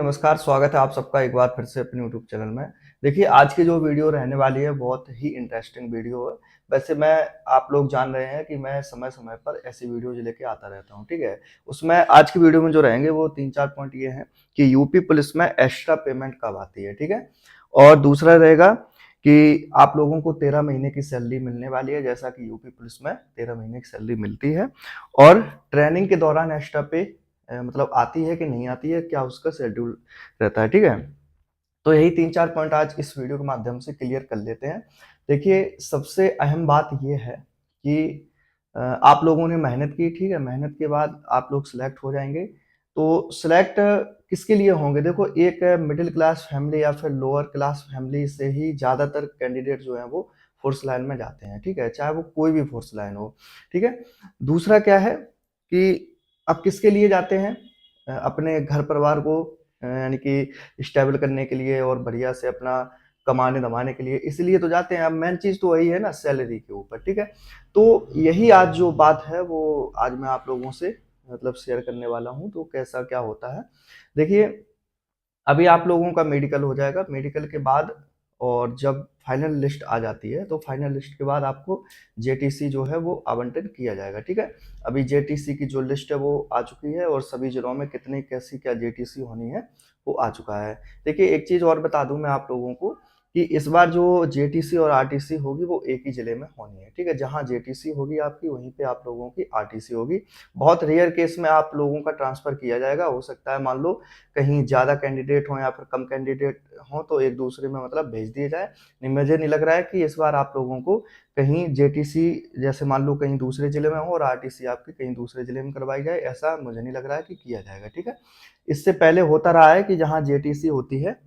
नमस्कार, स्वागत है आप सबका एक बार फिर से अपने यूट्यूब चैनल में। देखिए, आज की जो वीडियो रहने वाली है बहुत ही इंटरेस्टिंग वीडियो है। वैसे मैं आप लोग जान रहे हैं कि मैं समय-समय पर ऐसी वीडियोज़ लेके आता रहता हूँ, ठीक है? उसमें आज की वीडियो में जो रहेंगे वो 3-4 पॉइंट ये हैं कि यूपी पुलिस में एक्स्ट्रा पेमेंट कब आती है, ठीक है? और दूसरा रहेगा कि आप लोगों को 13 महीने की सैलरी मिलने वाली है, जैसा कि यूपी पुलिस में 13 महीने की सैलरी मिलती है और ट्रेनिंग के दौरान एक्स्ट्रा पे मतलब आती है कि नहीं आती है, क्या उसका शेड्यूल रहता है, ठीक है? तो यही 3-4 पॉइंट आज इस वीडियो के माध्यम से क्लियर कर लेते हैं। देखिए, सबसे अहम बात ये है कि आप लोगों ने मेहनत की, ठीक है? मेहनत के बाद आप लोग सिलेक्ट हो जाएँगे। तो सिलेक्ट किसके लिए होंगे? देखो, एक मिडल क्लास फैमिली या फिर लोअर क्लास फैमिली से ही ज़्यादातर कैंडिडेट जो हैं वो फोर्स लाइन में जाते हैं, ठीक है? चाहे वो कोई भी फोर्स लाइन हो, ठीक है? दूसरा क्या है कि अब किसके लिए जाते हैं? अपने घर परिवार को यानी कि स्टेबल करने के लिए और बढ़िया से अपना कमाने-धमाने के लिए, इसलिए तो जाते हैं। अब मेन चीज़ तो वही है ना सैलरी के ऊपर, ठीक है? तो यही आज जो बात है वो आज मैं आप लोगों से मतलब शेयर करने वाला हूँ, तो कैसा क्या होता है। देखिए, अभी आप लोगों का मेडिकल हो जाएगा, मेडिकल के बाद और जब फाइनल लिस्ट आ जाती है, तो फाइनल लिस्ट के बाद आपको जेटीसी जो है वो आवंटन किया जाएगा, ठीक है? अभी जेटीसी की जो लिस्ट है वो आ चुकी है और सभी जिलों में कितनी कैसी क्या जेटीसी होनी है, वो आ चुका है। देखिए, एक चीज़ और बता दूँ मैं आप लोगों को कि इस बार जो जेटीसी और आरटीसी होगी वो एक ही ज़िले में होनी है, ठीक है? जहाँ जेटीसी होगी आपकी वहीं पे आप लोगों की आरटीसी होगी। बहुत रेयर केस में आप लोगों का ट्रांसफ़र किया जाएगा, हो सकता है मान लो कहीं ज़्यादा कैंडिडेट हों या फिर कम कैंडिडेट हों तो एक दूसरे में मतलब भेज दिए जाए। नहीं, मुझे नहीं लग रहा है कि इस बार आप लोगों को कहीं जेटीसी जैसे मान लो कहीं दूसरे ज़िले में हो और आरटीसी आपकी कहीं दूसरे ज़िले में करवाई जाए, ऐसा मुझे नहीं लग रहा है कि किया जाएगा, ठीक है? इससे पहले होता रहा है कि जहाँ जेटीसी होती है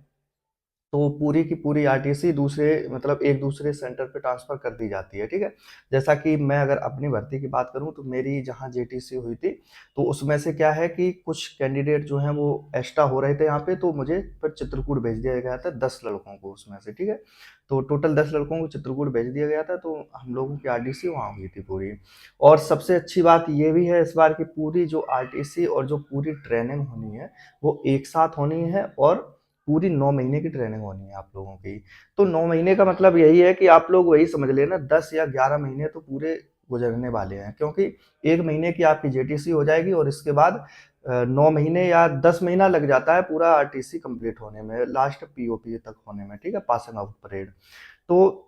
तो पूरी की पूरी आरटीसी दूसरे मतलब एक दूसरे सेंटर पे ट्रांसफ़र कर दी जाती है, ठीक है? जैसा कि मैं अगर अपनी भर्ती की बात करूँ तो मेरी जहाँ जेटीसी हुई थी, तो उसमें से क्या है कि कुछ कैंडिडेट जो हैं वो एक्स्ट्रा हो रहे थे यहाँ पे, तो मुझे फिर चित्रकूट भेज दिया गया था 10 लड़कों को उसमें से, ठीक है? तो टोटल 10 लड़कों को चित्रकूट भेज दिया गया था, तो हम लोगों की आरटीसी वहाँ हुई थी पूरी। और सबसे अच्छी बात ये भी है इस बार की पूरी जो आरटीसी और जो पूरी ट्रेनिंग होनी है, वो एक साथ होनी है और पूरी 9 महीने की ट्रेनिंग होनी है आप लोगों की। तो 9 महीने का मतलब यही है कि आप लोग वही समझ लेना 10 या 11 महीने तो पूरे गुज़रने वाले हैं क्योंकि 1 महीने की आपकी जेटीसी हो जाएगी और इसके बाद 9 महीने या 10 महीना लग जाता है पूरा आरटीसी कंप्लीट होने में, लास्ट पीओपी तक होने में, ठीक है? Passing out parade. तो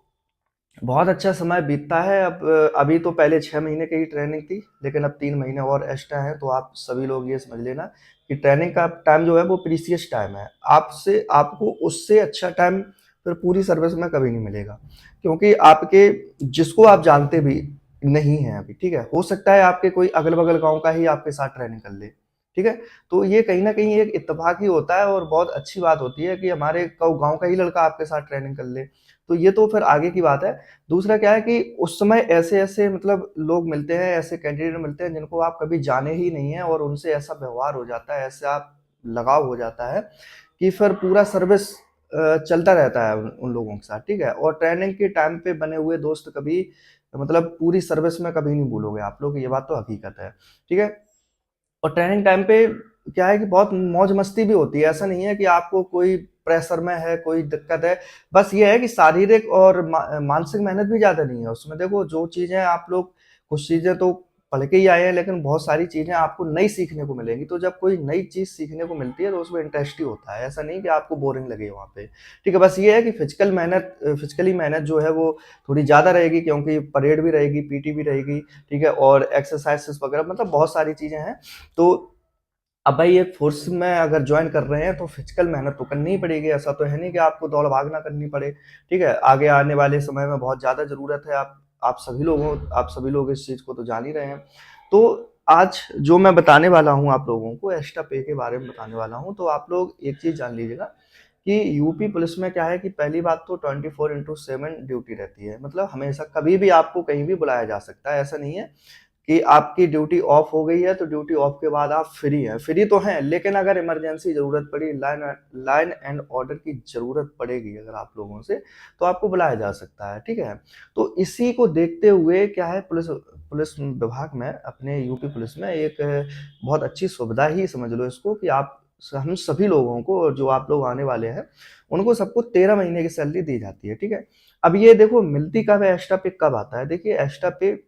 बहुत अच्छा समय बीतता है। अब अभी तो पहले 6 महीने की ही ट्रेनिंग थी, लेकिन अब 3 महीने और एक्स्ट्रा है, तो आप सभी लोग ये समझ लेना कि ट्रेनिंग का टाइम जो है वो प्रीशियस टाइम है। आपसे आपको उससे अच्छा टाइम फिर पूरी सर्विस में कभी नहीं मिलेगा, क्योंकि आपके जिसको आप जानते भी नहीं हैं अभी, ठीक है? हो सकता है आपके कोई अगल-बगल गाँव का ही आपके साथ ट्रेनिंग कर ले, ठीक है? तो ये कहीं न कहीं एक इत्तेफ़ाक ही होता है और बहुत अच्छी बात होती है कि हमारे गाँव का ही लड़का आपके साथ ट्रेनिंग कर ले। तो ये तो फिर आगे की बात है। दूसरा क्या है कि उस समय ऐसे-ऐसे मतलब लोग मिलते हैं, ऐसे कैंडिडेट मिलते हैं जिनको आप कभी जाने ही नहीं हैं और उनसे ऐसा व्यवहार हो जाता है, ऐसा लगाव हो जाता है कि फिर पूरा सर्विस चलता रहता है उन उन लोगों के साथ, ठीक है? और ट्रेनिंग के टाइम पे बने हुए दोस्त कभी मतलब पूरी सर्विस में कभी नहीं भूलोगे आप लोग, ये बात तो हकीकत है, ठीक है? और ट्रेनिंग टाइम पे क्या है कि बहुत मौज-मस्ती भी होती है। ऐसा नहीं है कि आपको कोई प्रेशर में है, कोई दिक्कत है। बस ये है कि शारीरिक और मानसिक मेहनत भी ज़्यादा नहीं है उसमें। देखो जो चीज़ें आप लोग कुछ चीज़ें तो पढ़ के ही आए हैं, लेकिन बहुत सारी चीज़ें आपको नई सीखने को मिलेंगी। तो जब कोई नई चीज़ सीखने को मिलती है तो उसमें इंटरेस्ट ही होता है। ऐसा नहीं कि आपको बोरिंग लगे वहाँ पे। ठीक है, बस ये है कि फिज़िकली मेहनत जो है वो थोड़ी ज़्यादा रहेगी क्योंकि परेड भी रहेगी, पीटी भी रहेगी, ठीक है? और एक्सरसाइज़ेज़ वगैरह मतलब बहुत सारी चीज़ें हैं। तो अब भाई एक फ़ोर्स में अगर जॉइन कर रहे हैं तो फिज़िकल मेहनत तो करनी ही पड़ेगी, ऐसा तो है नहीं कि आपको दौड़-भाग ना करनी पड़े, ठीक है? आगे आने वाले समय में बहुत ज़्यादा ज़रूरत है, आप सभी लोग इस चीज़ को तो जान ही रहे हैं। तो आज जो मैं बताने वाला हूँ आप लोगों को एक्स्ट्रा पे के बारे में बताने वाला हूँ, तो आप लोग एक चीज़ जान लीजिएगा कि यूपी पुलिस में क्या है कि पहली बात तो 24/7 ड्यूटी रहती है, मतलब हमेशा कभी भी आपको कहीं भी बुलाया जा सकता है, ऐसा नहीं है कि आपकी ड्यूटी ऑफ हो गई है तो ड्यूटी ऑफ के बाद आप फ्री हैं। फ्री तो हैं, लेकिन अगर इमरजेंसी ज़रूरत पड़ी, लाइन एंड ऑर्डर की ज़रूरत पड़ेगी अगर आप लोगों से, तो आपको बुलाया जा सकता है, ठीक है? तो इसी को देखते हुए क्या है पुलिस पुलिस विभाग में अपने यूपी पुलिस में एक बहुत अच्छी सुविधा ही समझ लो इसको कि आप हम सभी लोगों को, और जो आप लोग आने वाले हैं उनको सबको 13 महीने की सैलरी दी जाती है, ठीक है। अब ये देखो मिलती कब है, एक्स्ट्रा पे कब आता है। देखिए एक्स्ट्रा पे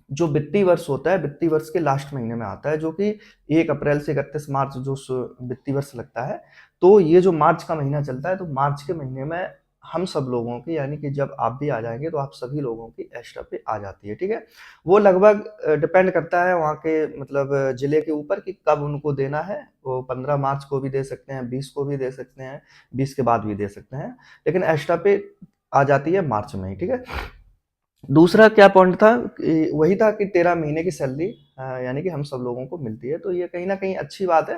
जो वित्तीय वर्ष होता है, वित्तीय वर्ष के लास्ट महीने में आता है, जो कि 1 अप्रैल से 31 मार्च जो वित्तीय वर्ष लगता है। तो ये जो मार्च का महीना चलता है, तो मार्च के महीने में हम सब लोगों की, यानी कि जब आप भी आ जाएंगे तो आप सभी लोगों की एक्स्ट्रा पे आ जाती है, ठीक है। वो लगभग डिपेंड करता है वहाँ के मतलब जिले के ऊपर कि कब उनको देना है। वो 15 मार्च को भी दे सकते हैं, 20 को भी दे सकते हैं, 20 के बाद भी दे सकते हैं, लेकिन एक्स्ट्रा पे आ जाती है मार्च में ही, ठीक है। दूसरा क्या पॉइंट था कि वही था कि 13 महीने की सैलरी यानी कि हम सब लोगों को मिलती है। तो ये कहीं न कहीं अच्छी बात है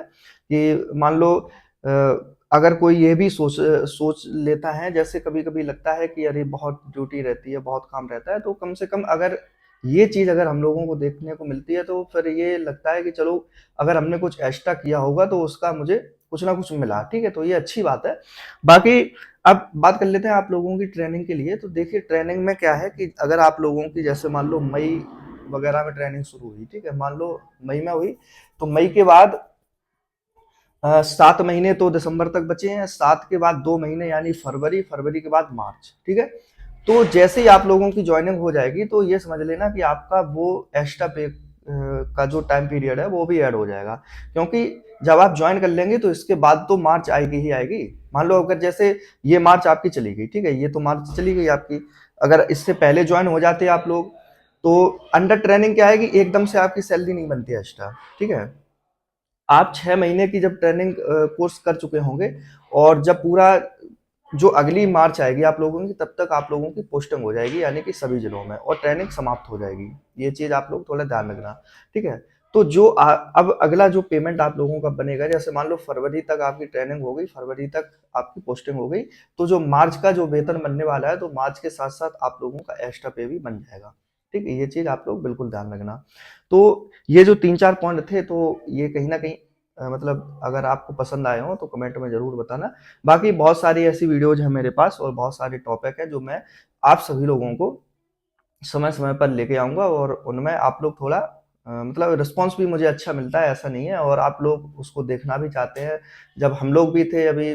कि मान लो अगर कोई ये भी सोच लेता है, जैसे कभी-कभी लगता है कि अरे बहुत ड्यूटी रहती है, बहुत काम रहता है, तो कम से कम अगर ये चीज़ अगर हम लोगों को देखने को मिलती है, तो फिर ये लगता है कि चलो अगर हमने कुछ एक्स्ट्रा किया होगा तो उसका मुझे कुछ ना कुछ मिला, ठीक है? तो ये अच्छी बात है। बाकी अब बात कर लेते हैं आप लोगों की ट्रेनिंग के लिए। तो देखिए ट्रेनिंग में क्या है कि अगर आप लोगों की जैसे मान लो मई वगैरह में ट्रेनिंग शुरू हुई, ठीक है, मान लो मई में हुई, तो मई के बाद 7 महीने तो दिसंबर तक बचे हैं, 7 के बाद 2 महीने यानी फरवरी, फरवरी के बाद मार्च, ठीक है। तो जैसे ही आप लोगों की ज्वाइनिंग हो जाएगी तो ये समझ लेना कि आपका वो एक्स्ट्रा पे का जो टाइम पीरियड है वो भी ऐड हो जाएगा, क्योंकि जब आप ज्वाइन कर लेंगे तो इसके बाद तो मार्च आएगी ही आएगी। मान लो अगर जैसे ये मार्च आपकी चली गई, ठीक है, ये तो मार्च चली गई आपकी, अगर इससे पहले ज्वाइन हो जाते आप लोग तो अंडर ट्रेनिंग क्या है कि एकदम से आपकी सैलरी नहीं बनती एक्स्ट्रा, ठीक है। आप 6 महीने की जब ट्रेनिंग कोर्स कर चुके होंगे और जब पूरा जो अगली मार्च आएगी आप लोगों की, तब तक आप लोगों की पोस्टिंग हो जाएगी, यानी कि सभी जिलों में, और ट्रेनिंग समाप्त हो जाएगी। ये चीज़ आप लोग थोड़ा ध्यान रखना, ठीक है। तो जो अब अगला जो पेमेंट आप लोगों का बनेगा, जैसे मान लो फरवरी तक आपकी ट्रेनिंग हो गई, फरवरी तक आपकी पोस्टिंग हो गई, तो जो मार्च का जो वेतन बनने वाला है, तो मार्च के साथ साथ आप लोगों का एक्स्ट्रा पे भी बन जाएगा, ठीक है। ये चीज़ आप लोग बिल्कुल ध्यान रखना। तो ये जो 3-4 पॉइंट थे, तो ये कहीं न कहीं मतलब अगर आपको पसंद आए हों तो कमेंट में ज़रूर बताना। बाकी बहुत सारी ऐसी वीडियोज़ हैं मेरे पास और बहुत सारे टॉपिक हैं जो मैं आप सभी लोगों को समय-समय पर लेके आऊँगा, और उनमें आप लोग थोड़ा मतलब रिस्पॉन्स भी मुझे अच्छा मिलता है, ऐसा नहीं है, और आप लोग उसको देखना भी चाहते हैं। जब हम लोग भी थे अभी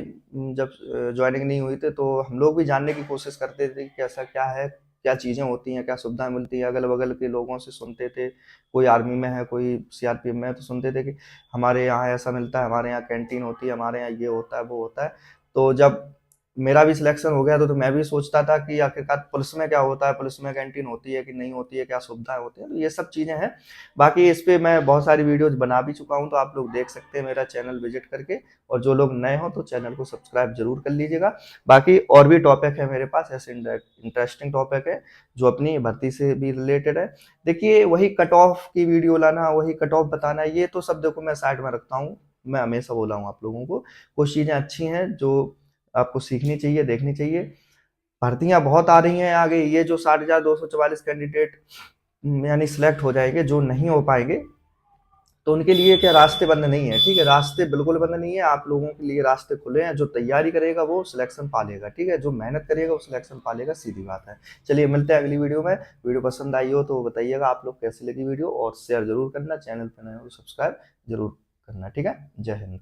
जब जॉइनिंग नहीं हुई थी, तो हम लोग भी जानने की कोशिश करते थे कि कैसा क्या है, क्या चीज़ें होती हैं, क्या सुविधाएँ मिलती हैं, अगल-बगल के लोगों से सुनते थे। कोई आर्मी में है, कोई सीआरपीएफ में है, तो सुनते थे कि हमारे यहाँ ऐसा मिलता है, हमारे यहाँ कैंटीन होती है, हमारे यहाँ ये होता है, वो होता है। तो जब मेरा भी सिलेक्शन हो गया तो मैं भी सोचता था कि आखिरकार पुलिस में क्या होता है, पुलिस में कैंटीन होती है कि नहीं होती है, क्या सुविधाएँ होती हैं, तो ये सब चीज़ें हैं। बाकी इस पे मैं बहुत सारी वीडियोज़ बना भी चुका हूँ, तो आप लोग देख सकते हैं मेरा चैनल विज़िट करके, और जो लोग नए हों तो चैनल को सब्सक्राइब ज़रूर कर लीजिएगा। बाकी और भी टॉपिक है मेरे पास, ऐसे इंटरेस्टिंग टॉपिक है, जो अपनी भर्ती से भी रिलेटेड है। देखिए वही कट ऑफ की वीडियो लाना, वही कट ऑफ बताना, ये तो सब देखो मैं साइड में रखता हूँ। मैं हमेशा बोला हूँ आप लोगों को, कुछ चीज़ें अच्छी हैं जो आपको सीखनी चाहिए, देखनी चाहिए। भर्तियाँ बहुत आ रही हैं आगे, ये जो 60,244 कैंडिडेट यानी सिलेक्ट हो जाएँगे, जो नहीं हो पाएँगे, तो उनके लिए क्या रास्ते बंद नहीं है, ठीक है? रास्ते बिल्कुल बंद नहीं है, आप लोगों के लिए रास्ते खुले हैं। जो तैयारी करेगा वो सिलेक्शन पा लेगा, ठीक है? जो मेहनत करेगा वो सिलेक्शन पा लेगा, सीधी बात है। चलिए मिलते हैं अगली वीडियो में। वीडियो पसंद आई हो तो बताइएगा आप लोग कैसी लगी वीडियो, और शेयर ज़रूर करना, चैनल पे नए हो तो सब्सक्राइब ज़रूर करना, ठीक है? जय हिंद।